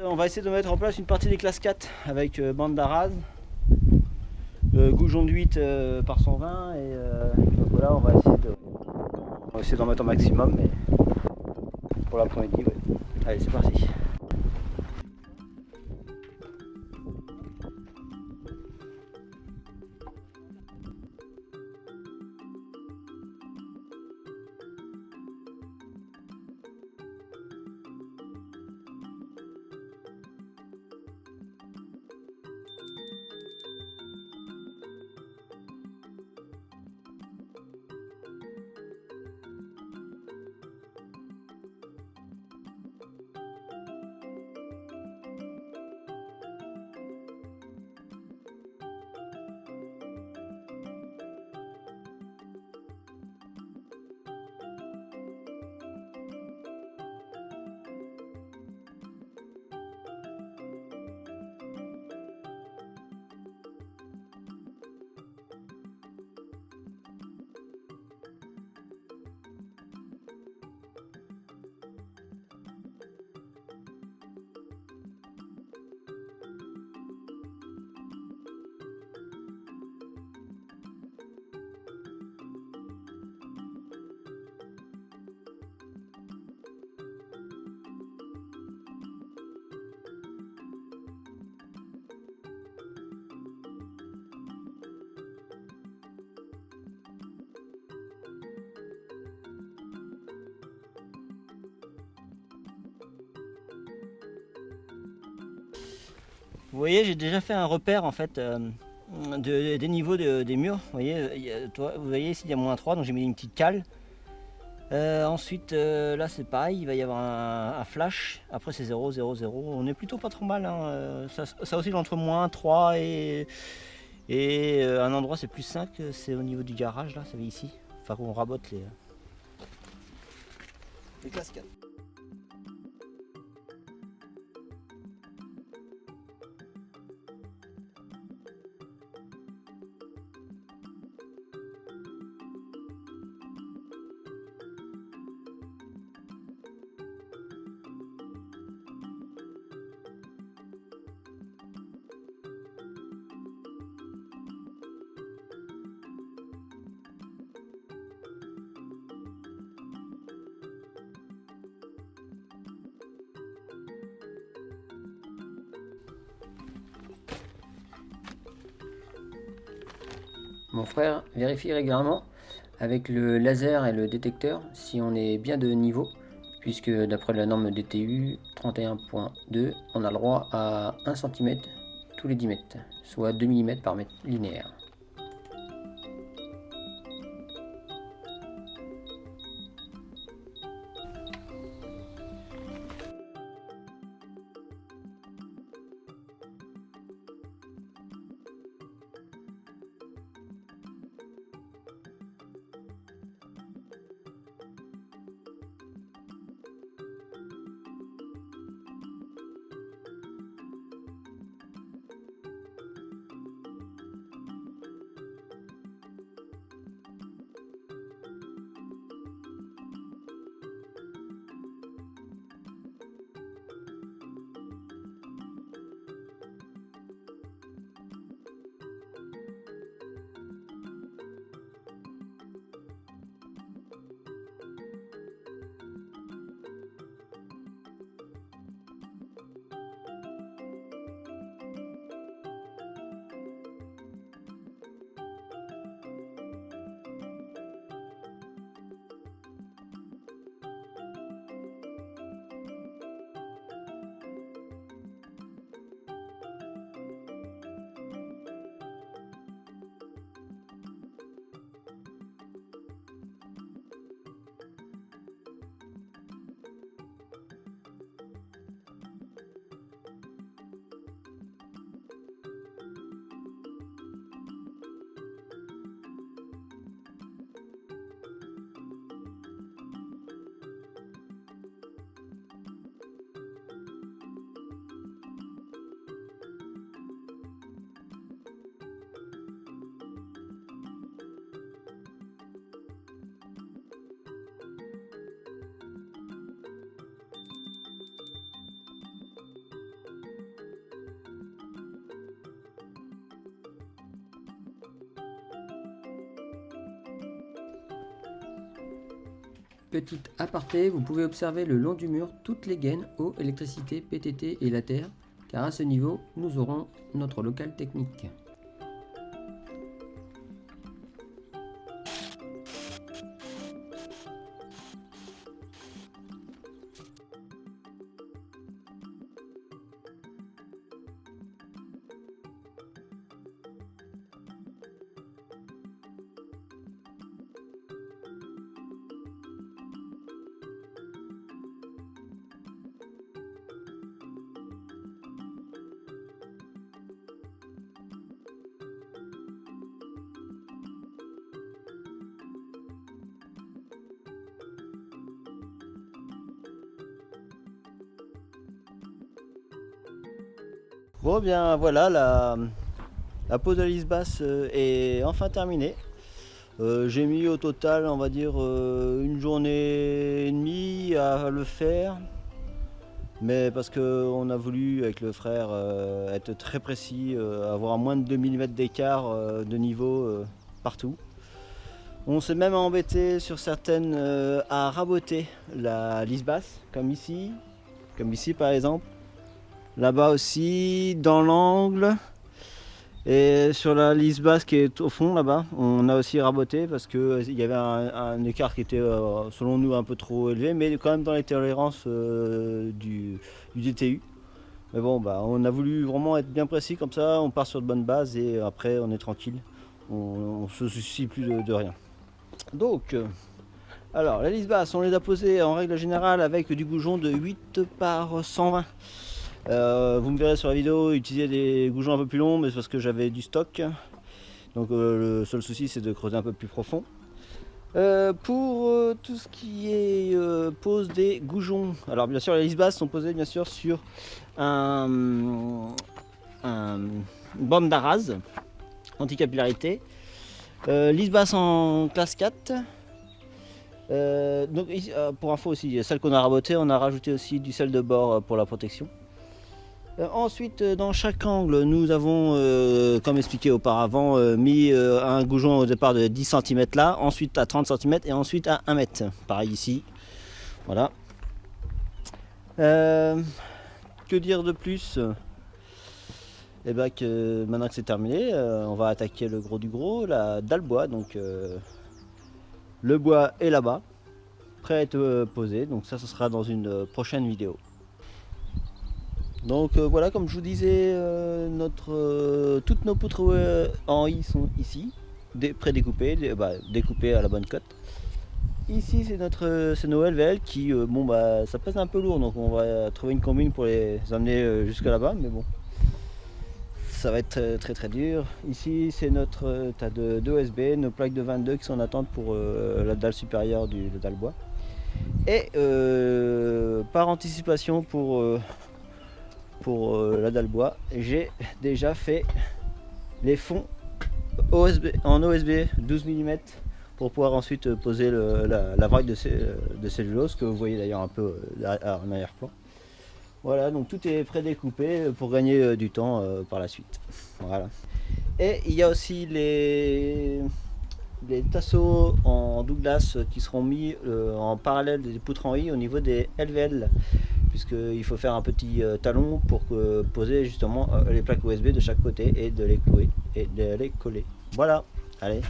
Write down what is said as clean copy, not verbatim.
On va essayer de mettre en place une partie des classes 4 avec bande d'arase, goujon de 8 par 120 et donc voilà, on va essayer d'en mettre au maximum, mais pour l'après-midi, ouais. Allez, c'est parti. Vous voyez, j'ai déjà fait un repère en fait des niveaux des murs. Vous voyez ici il y a -3, donc j'ai mis une petite cale. Ensuite là c'est pareil, il va y avoir un flash. Après c'est 0, 0, 0. On est plutôt pas trop mal. Hein. Ça oscille entre -3 et un endroit c'est +5. C'est au niveau du garage là, ça va ici. Enfin on rabote les cascades. Mon frère vérifie régulièrement avec le laser et le détecteur si on est bien de niveau, puisque d'après la norme DTU 31.2, on a le droit à 1 cm tous les 10 mètres, soit 2 mm par mètre linéaire. Petite aparté, vous pouvez observer le long du mur toutes les gaines eau, électricité, PTT et la terre, car à ce niveau, nous aurons notre local technique. Bon bien voilà, la pose de lisse basse est enfin terminée. J'ai mis au total on va dire une journée et demie à le faire. Mais parce qu'on a voulu avec le frère être très précis, avoir moins de 2 mm d'écart de niveau partout. On s'est même embêté sur certaines à raboter la lisse basse, comme ici par exemple. Là-bas aussi, dans l'angle. Et sur la lisse basse qui est au fond là-bas, on a aussi raboté parce qu'il y avait un écart qui était selon nous un peu trop élevé, mais quand même dans les tolérances du DTU. Mais bon, on a voulu vraiment être bien précis comme ça, on part sur de bonnes bases et après on est tranquille, on se soucie plus de rien. Donc, alors la lisse basse, on les a posées en règle générale avec du goujon de 8 par 120. Vous me verrez sur la vidéo utiliser des goujons un peu plus longs, mais c'est parce que j'avais du stock. Donc le seul souci c'est de creuser un peu plus profond. Pour tout ce qui est pose des goujons, alors bien sûr les lisses basses sont posées bien sûr sur une bande d'arase anti-capillarité. Lisse basse en classe 4. Donc, pour info aussi, celle qu'on a rabotée, on a rajouté aussi du sel de bord pour la protection. Ensuite, dans chaque angle, nous avons, comme expliqué auparavant, mis un goujon au départ de 10 cm là, ensuite à 30 cm et ensuite à 1 mètre. Pareil ici. Voilà. Que dire de plus? Et bien que maintenant que c'est terminé, on va attaquer le gros du gros, la dalle bois. Donc le bois est là-bas, prêt à être posé. Donc ça, ce sera dans une prochaine vidéo. Donc voilà, comme je vous disais, toutes nos poutres en I sont ici, pré-découpées, découpées à la bonne cote. Ici c'est nos LVL qui, ça pèse un peu lourd, donc on va trouver une combine pour les amener jusque là-bas, mais bon, ça va être très très dur. Ici c'est notre tas de OSB, nos plaques de 22 qui sont en attente pour la dalle supérieure de dalle bois. Et par anticipation pour la dalle bois, j'ai déjà fait les fonds en OSB 12 mm pour pouvoir ensuite poser la vraque de cellulose que vous voyez d'ailleurs un peu en arrière-plan. Voilà, donc tout est prédécoupé pour gagner du temps par la suite. Voilà. Et il y a aussi les tasseaux en Douglas qui seront mis en parallèle des poutres en I au niveau des LVL, puisqu'il faut faire un petit talon pour poser justement les plaques USB de chaque côté et de les clouer et de les coller. Voilà, allez.